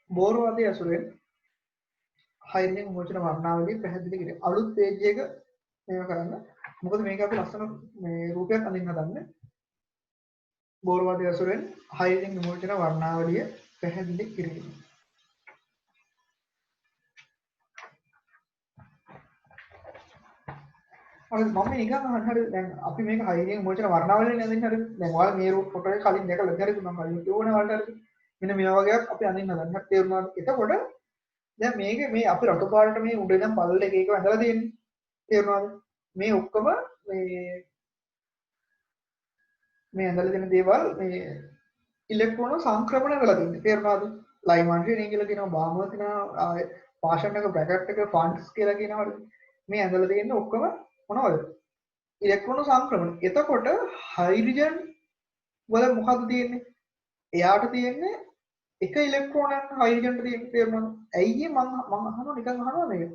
බෝරවාදී ඇසුරෙන් හයිලින් මොචන වර්ණාවලිය පැහැදිලි කිරීම. අලුත් පේජ් එක මේව කරන්න. මොකද මේක අපි ලස්සන මේ රූපයක් අඳින්න හදන්නේ. බෝරවාදී ඇසුරෙන් හයිලින් විමෝචන වර්ණාවලිය පැහැදිලි කිරීම. හරි මම නිකන් අහන්න හරි දැන් අපි මේක හයිලින් විමෝචන වර්ණාවලිය නේද හරි දැන් ඔයාලා මේ ෆොටෝ එක කලින් දැකලා හරි මම කලින් කියවන වලට හරි මෙන්න මේ වගේක් අපි අඳින්න හදන්න හරි තේරුණාද එතකොට දැන් මේක මේ අපි රතු පාටට මේ උඩ ඉඳන් පල්ල එක එක වැඳලා තියෙන්නේ තේරුණාද මේ ඔක්කොම මේ ඇඳලා දෙන දේවල් මේ ඉලෙක්ට්‍රෝන සංක්‍රමණය වෙලා තියෙන්නේ තේරුණාද ලයිමන්ට්‍රි කියලා කියනවා බාමුව කියනවා පාෂන් එක බ්‍රැකට් එක ෆන්ඩ්ස් කියලා කියනවා මේ ඇඳලා තියෙන්නේ ඔක්කොම මොනවද ඉලෙක්ට්‍රෝන සංක්‍රමණ එතකොට හයිඩ්‍රජන් වල මොකද්ද තියෙන්නේ එයාට තියෙන්නේ එක ඉලෙක්ට්‍රෝනයක් හයිඩ්‍රජන්ට තියෙන්නේ තේරුණාද ඇයි මම අහනවා නිකන් අහනවා මේක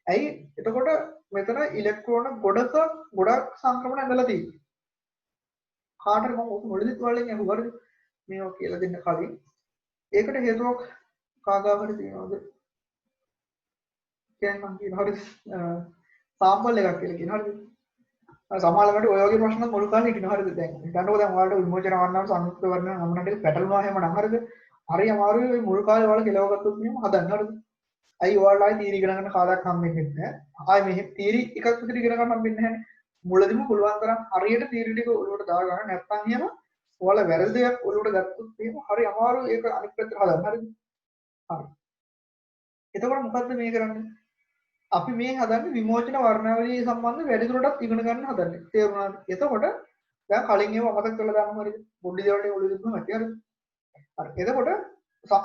ඇයි එතකොට මෙතන ඉලෙක්ට්‍රෝන ගොඩක් සංක්‍රමණ ඇඳලා තියෙන්නේ කාටද මම ඔක මුලදිත් වලින් අහුවා හරිද මේවා කියලා දෙන්න කලින් ඒකට හේතුවක් කාගාවට තියෙනවද කියන්නේ මම කියන හරිද සාම්පල් එකක් කියලා කියන හරිද සමහරවිට ඔය වගේ ප්‍රශ්න මුල් කාලේ හිටිනවා හරිද දැන් හිතන්නකෝ දැන් ඔයාලට විමෝචන වර්ණාව සංයුක්ත වර්ණ නම්නට පැටලුණා එහෙම නම් හරිද හරි අමාරුයි ඔය මුල් කාලේ ඔයාලා කෙලව ගත්තොත් මෙහෙම හදන්න හරිද අයි ඔයාලා ආයි තීරි ඉගෙන ගන්න කාලයක් හම්බෙන්නේ නැහැ ආයි මෙහෙ තීරි එකක් විතර ඉගෙන ගන්න හම්බෙන්නේ නැහැ මුලදිම පුළුවන් තරම් හරියට තීරි ටික ඔලුවට දා ගන්න නැත්නම් එහෙම ඔයාලා වැරදි දෙයක් ඔලුවට ගත්තොත් එහෙම හරි අමාරුයි ඒක අනිත් පැත්තට හදන්න හරිද හරි එතකොට මොකද්ද මේ කරන්නේ අපි මේ හදන්නේ විමෝචන වර්ණාවලිය සම්බන්ධ වැඩිදුරටත් ඉගෙන ගන්න හදන්නේ තේරුණාද එතකොට දැන් කලින් ඒව අමතක කරලා දාන්න හරිද පොඩි දේවල්ට ඔලුව දුන්නම ඇති හරිද හරි එතකොට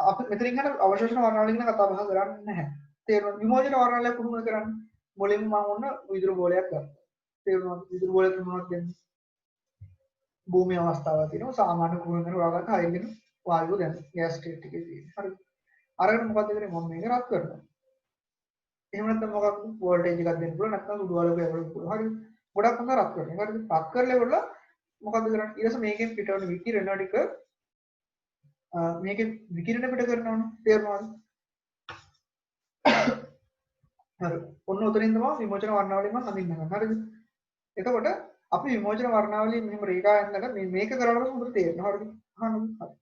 අපි මෙතනින් යන අවශෝෂණ වර්ණාවලිය ගැන කතා බහ කරන්නේ නැහැ තේරුණාද විමෝචන වර්ණාවලිය කොහොමද කරන්නේ මුලින්ම මම ඔන්න විදුරු ගෝලයක් ගත්තා තේරුණාද විදුරු ගෝලයක් මොනවද කියන්නේ භූමි අවස්ථාවක් තියෙනවා සාමාන්‍ය කුණුගෙන හොයාගත්ත හයිඩ්‍රජන් වායුව දැන් ගෑස් ස්ටේට් එකේ තියෙන හරිද අරගෙන මොකද්ද කරන්නේ මම මේක රත් කරනවා එහෙම නැත්නම් මොකක්ද වෝල්ටේජ් එකක් දෙන්න පුළුවන් නැත්නම් සුදු ආලෝකයක් යවන්න පුළුවන් හරිද ගොඩක් හොඳ රත් කරනවා හරිද රත් කරලා ඉවරලා මොකද්ද කරන්නේ ඊට පස්සේ මේකෙන් පිටවන විකිරණ ටික මේකෙන් විකිරණ පිට කරනවනේ තේරුණාද හරි ඔන්න උතරින් තමයි විමෝචන වර්ණාවලිය මම අඳින්න ගන්න හරිද එතකොට අපි විමෝචන වර්ණාවලිය මෙහෙම රේඛා යන්නක මේක කරනකොට හොඳට තේරෙනවා හරිද අහන්න හරි